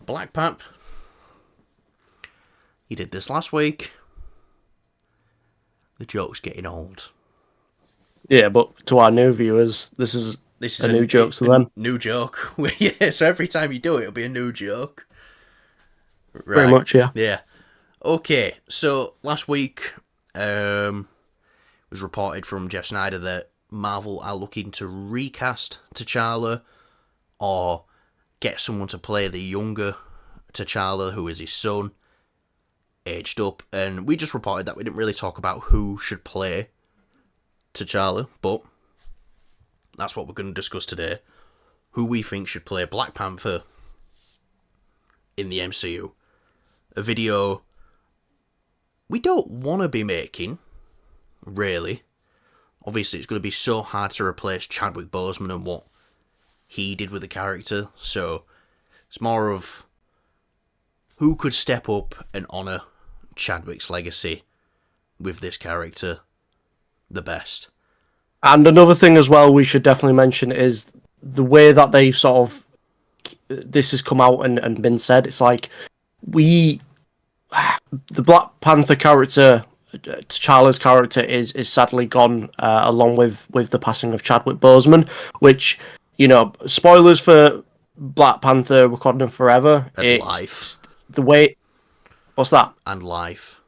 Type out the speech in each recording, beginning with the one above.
Black Panther. He did this last week. The joke's getting old. Yeah, but to our new viewers, this is a new joke to them. New joke. Yeah, so every time you do it, it'll be a new joke. Right. Pretty much, yeah. Yeah. Okay, so last week, it was reported from Jeff Snyder that Marvel are looking to recast T'Challa or get someone to play the younger T'Challa, who is his son, aged up. And we just reported that we didn't really talk about who should play T'Challa, but that's what we're going to discuss today. Who we think should play Black Panther in the MCU. A video we don't want to be making, really. Obviously, it's going to be so hard to replace Chadwick Boseman and what he did with the character, so it's more of who could step up and honour Chadwick's legacy with this character the best. And another thing as well we should definitely mention is the way that they sort of this has come out and been said. It's like the Black Panther character, T'Challa's character, is sadly gone along with the passing of Chadwick Boseman, which, you know, spoilers for Black Panther Wakanda Forever. And it's life. The way... What's that? And life.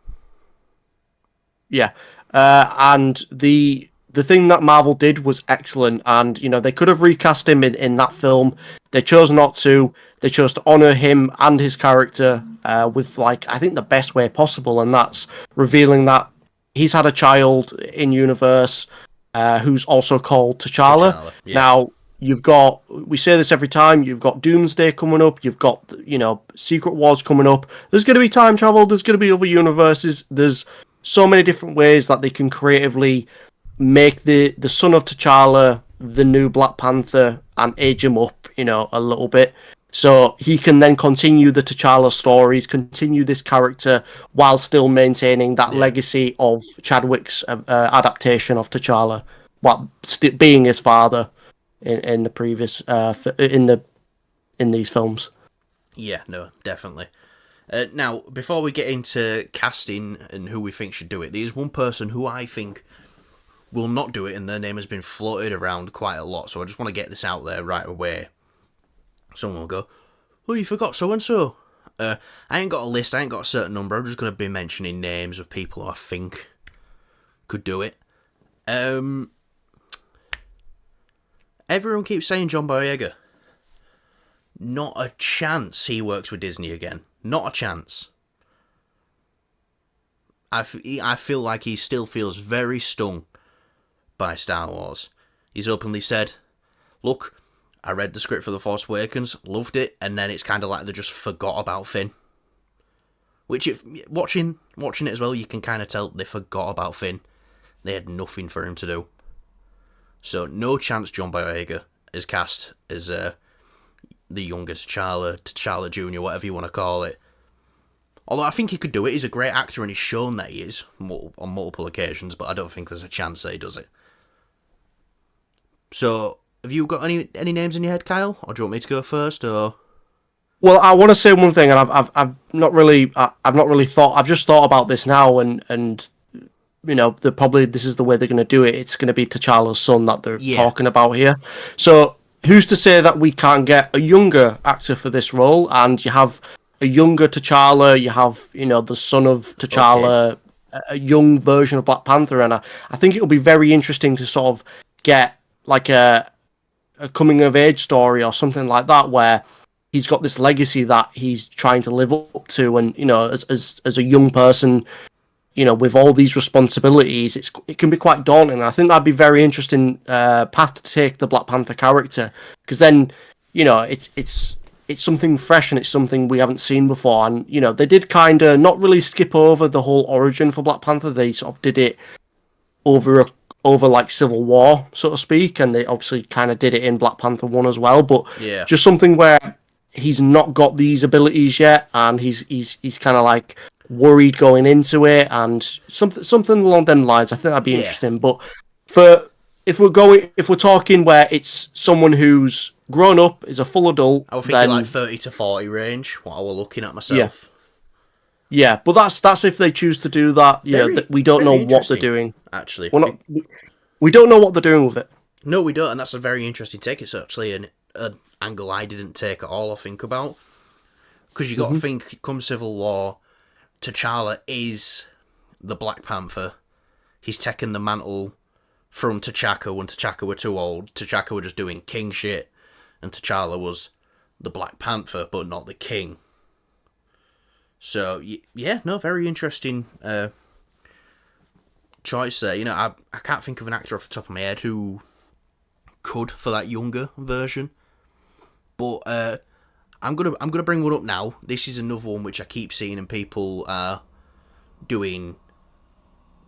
Yeah. And the thing that Marvel did was excellent, and, you know, they could have recast him in that film. They chose not to. They chose to honour him and his character with, like, I think the best way possible, and that's revealing that he's had a child in universe who's also called T'Challa. Yeah. Now, you've got, we say this every time, you've got Doomsday coming up, you've got, you know, Secret Wars coming up. There's going to be time travel, there's going to be other universes. There's so many different ways that they can creatively make the son of T'Challa the new Black Panther and age him up, you know, a little bit. So he can then continue the T'Challa stories, continue this character while still maintaining that legacy of Chadwick's adaptation of T'Challa, while being his father in the previous in these films. Yeah, no, definitely. Now, before we get into casting and who we think should do it, there's one person who I think will not do it, and their name has been floated around quite a lot, so I just want to get this out there right away. Someone will go, oh, you forgot so-and-so. I ain't got a list, I ain't got a certain number, I'm just going to be mentioning names of people who I think could do it. Everyone keeps saying John Boyega. Not a chance he works with Disney again. Not a chance. I feel like he still feels very stung by Star Wars. He's openly said, look, I read the script for The Force Awakens, loved it, and then it's kind of like they just forgot about Finn. Which, if watching it as well, you can kind of tell they forgot about Finn. They had nothing for him to do. So, no chance John Boyega is cast as the youngest T'Challa Jr., whatever you want to call it. Although I think he could do it. He's a great actor and he's shown that he is on multiple occasions, but I don't think there's a chance that he does it. So, have you got any names in your head, Kyle? Or do you want me to go first, or...? Well, I want to say one thing, and I've not really thought. I've just thought about this now, and you know, this is the way they're going to do it. It's going to be T'Challa's son that they're talking about here. So, who's to say that we can't get a younger actor for this role? And you have a younger T'Challa, you have, you know, the son of T'Challa, a young version of Black Panther, and I think it'll be very interesting to sort of get like a coming of age story or something like that, where he's got this legacy that he's trying to live up to, and, you know, as a young person, you know, with all these responsibilities, it can be quite daunting. I think that'd be very interesting path to take the Black Panther character, because then, you know, it's something fresh and it's something we haven't seen before. And, you know, they did kind of not really skip over the whole origin for Black Panther. They sort of did it over like Civil War, so to speak, and they obviously kind of did it in Black Panther 1 as well. But just something where he's not got these abilities yet, and he's kind of like worried going into it, and something along them lines. I think that'd be interesting. But if we're talking where it's someone who's grown up, is a full adult, I would think then like 30 to 40 range, what I was looking at yeah, myself. yeah. But that's if they choose to do that. That we don't know Very what they're interesting, doing. actually. We're not. We don't know what they're doing with it. No, we don't, and that's a very interesting take. It's actually an angle I didn't take at all or think about. Because you got to think, come Civil War, T'Challa is the Black Panther. He's taken the mantle from T'Chaka when T'Chaka were too old. T'Chaka were just doing king shit, and T'Challa was the Black Panther, but not the king. So, yeah, no, very interesting choice there. I can't think of an actor off the top of my head who could for that younger version. But I'm gonna bring one up now. This is another one which I keep seeing, and people are doing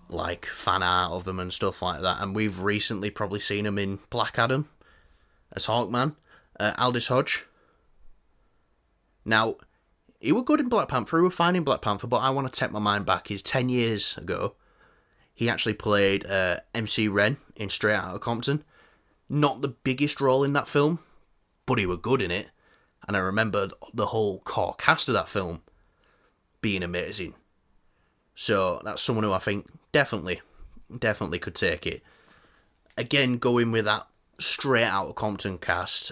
like fan art of them and stuff like that. And we've recently probably seen him in Black Adam as Hawkman, Aldous Hodge. Now, he was good in Black Panther. He was fine in Black Panther, but I want to take my mind back. Is 10 years ago, he actually played MC Ren in Straight Outta Compton. Not the biggest role in that film, but he was good in it. And I remember the whole core cast of that film being amazing. So that's someone who I think definitely could take it. Again, going with that Straight Outta Compton cast,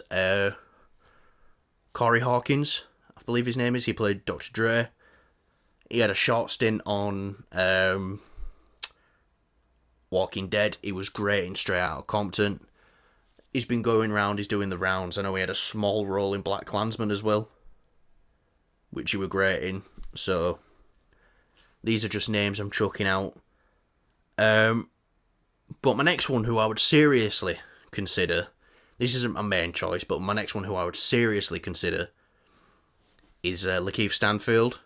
Corey Hawkins, I believe his name is. He played Dr. Dre. He had a short stint on Walking Dead. He was great in Straight Outta Compton. He's been going around, he's doing the rounds. I know he had a small role in Black Klansman as well, which he were great in. So, these are just names I'm chucking out. But my next one who I would seriously consider, this isn't my main choice, but my next one who I would seriously consider is Lakeith Stanfield.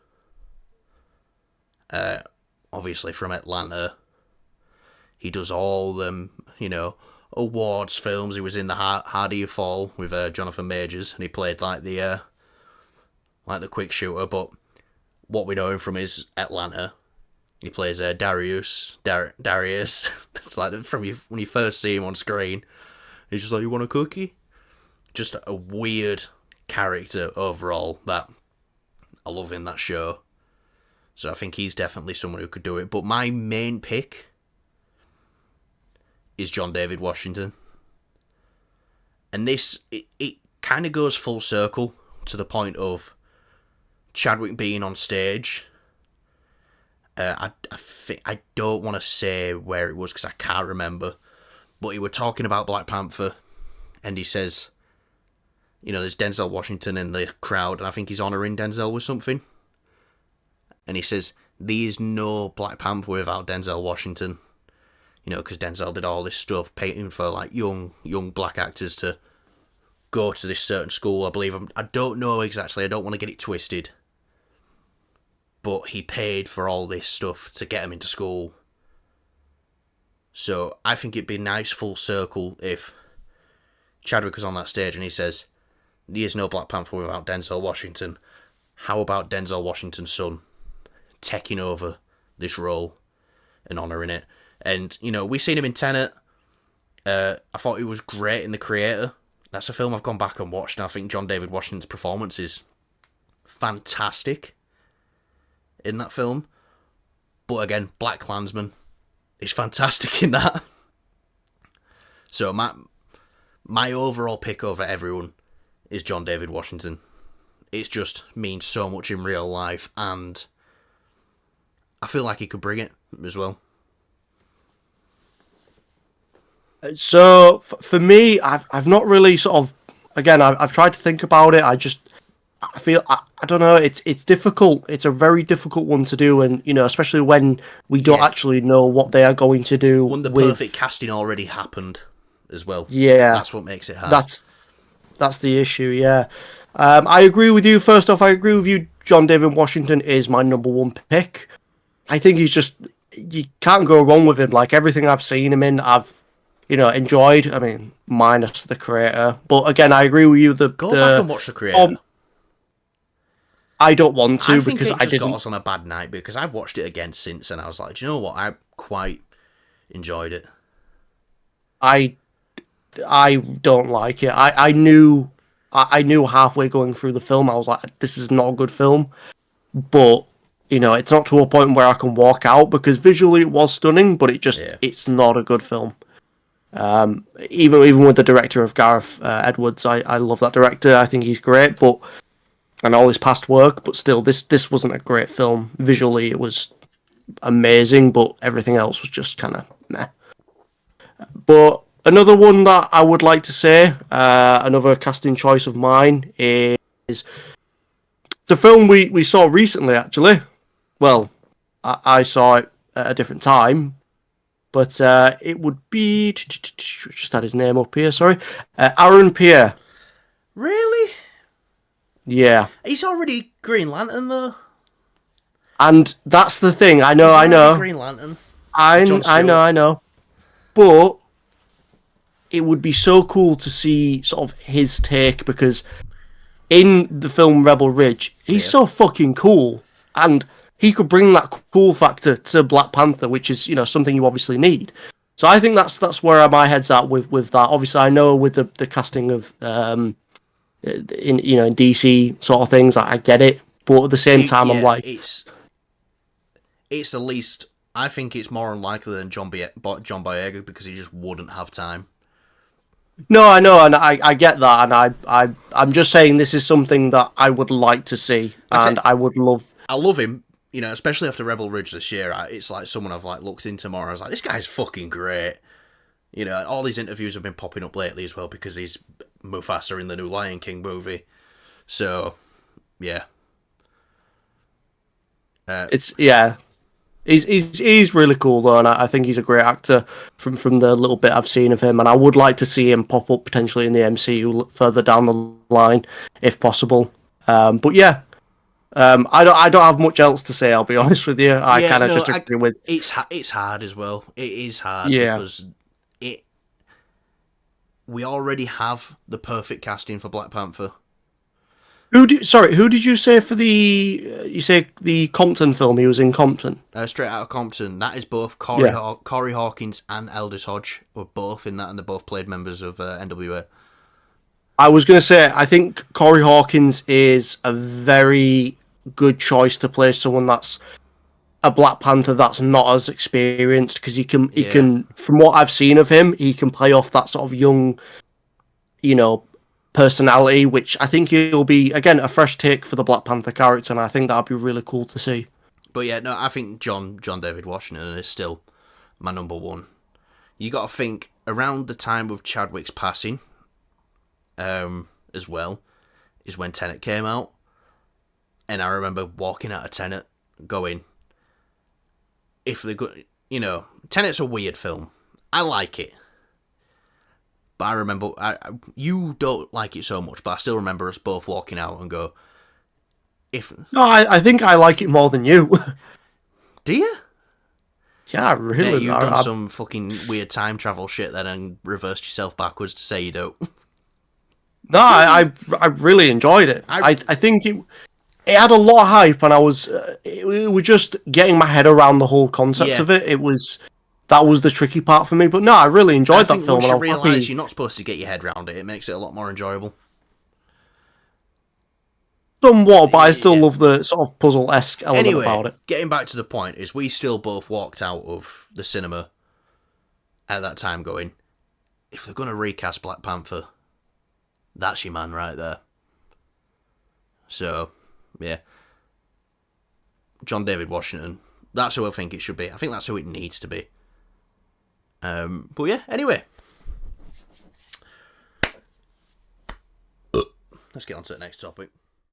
Obviously from Atlanta. He does all them, awards films. He was in the Harder You Fall with Jonathan Majors, and he played like the quick shooter. But what we know him from is Atlanta. He plays Darius. It's like when you first see him on screen, he's just like, "You want a cookie?" Just a weird character overall that I love in that show. So I think he's definitely someone who could do it. But my main pick is John David Washington. And this, it kind of goes full circle to the point of Chadwick being on stage. I don't want to say where it was because I can't remember. But he was talking about Black Panther. And he says, there's Denzel Washington in the crowd. And I think he's honouring Denzel with something. And he says, there's no Black Panther without Denzel Washington. Because Denzel did all this stuff, paying for like young black actors to go to this certain school. I believe I don't know exactly. I don't want to get it twisted, but he paid for all this stuff to get him into school. So I think it'd be nice full circle if Chadwick was on that stage and he says, "There's no Black Panther without Denzel Washington. How about Denzel Washington's son taking over this role and honouring it?" And, we've seen him in Tenet. I thought he was great in The Creator. That's a film I've gone back and watched, and I think John David Washington's performance is fantastic in that film. But again, Black Klansman is fantastic in that. So my overall pick over everyone is John David Washington. It's just means so much in real life, and I feel like he could bring it as well. So for me, I've not really sort of, again, I've tried to think about it. I feel I don't know. It's difficult. It's a very difficult one to do, and especially when we don't actually know what they are going to do. When the perfect casting already happened, as well. Yeah, that's what makes it hard. That's the issue. Yeah, I agree with you. First off, I agree with you. John David Washington is my number one pick. I think you can't go wrong with him. Like everything I've seen him in, I've enjoyed. I mean, minus The Creator. But again, I agree with you. Go back and watch The Creator. I don't want to because I just got us on a bad night because I've watched it again since, and I was like, do you know what? I quite enjoyed it. I don't like it. I knew halfway going through the film, I was like, this is not a good film. But it's not to a point where I can walk out because visually it was stunning, but Yeah. it's not a good film. Even with the director of Gareth Edwards, I love that director. I think he's great, but and all his past work, but still, this wasn't a great film. Visually, it was amazing, but everything else was just kind of meh. But another one that I would like to say, another casting choice of mine is it's a film we saw recently, actually. Well, I saw it at a different time, but it would be just had his name up here. Sorry, Aaron Pierre. Really? Yeah, He's already Green Lantern though. and that's the thing. I He's know, I already know, Green Lantern. With Jon I know, Stewart. I know. But it would be so cool to see sort of his take because in the film Rebel Ridge, he's Yeah. so fucking cool, and he could bring that cool factor to Black Panther, which is something you obviously need. So I think that's where my head's at with that. Obviously, I know with the casting of in DC sort of things, I get it, but at the same time, I'm Yeah, like, it's the least. I think it's more unlikely than John Boyega because he just wouldn't have time. no, I know, and I get that, and I'm just saying this is something that I would like to see, Like I and said, I would love. I love him. Especially after Rebel Ridge this year, it's like someone I've like looked into more. I was like, this guy's fucking great. All these interviews have been popping up lately as well because he's Mufasa in the new Lion King movie. So, yeah. It's yeah. He's really cool though, and I think he's a great actor from the little bit I've seen of him, and I would like to see him pop up potentially in the MCU further down the line, if possible. But yeah, I don't have much else to say. I'll be honest with you. I Yeah, kind of no, just agree with it's hard as well. It is hard yeah. because it we already have the perfect casting for Black Panther. Who did you say for the you say the Compton film? He was in Compton. Straight out of Compton, that is both Yeah. Corey Hawkins and Aldous Hodge were both in that, and they both played members of NWA. I was going to say, I think Corey Hawkins is a very good choice to play someone that's a Black Panther that's not as experienced because he Yeah, can from what I've seen of him, he can play off that sort of young, you know, personality, which I think he'll be again a fresh take for the Black Panther character, and I think that'd be really cool to see. but yeah, no, I think John David Washington is still my number one. You got to think around the time of Chadwick's passing, as well, is when Tenet came out, and I remember walking out of Tenet going, if they go, Tenet's a weird film. I like it, but I remember you don't like it so much, but I still remember us both walking out and go, if No, I think I like it more than you. do you? Yeah, I Mate, really. you've done some fucking weird time travel shit then and reversed yourself backwards to say you don't. No, I really enjoyed it. I think it had a lot of hype, and I was it was just getting my head around the whole concept Yeah. of it. That was the tricky part for me. But no, I really I enjoyed that think film, once and you I was realise happy. you're not supposed to get your head around it, it makes it a lot more enjoyable. Somewhat, but I still Yeah. love the sort of puzzle-esque element Anyway, about it. getting back to the point is we still both walked out of the cinema at that time going, if they're going to recast Black Panther, that's your man right there. So, yeah. John David Washington. That's who I think it should be. I think that's who it needs to be. But yeah, anyway. Let's get on to the next topic.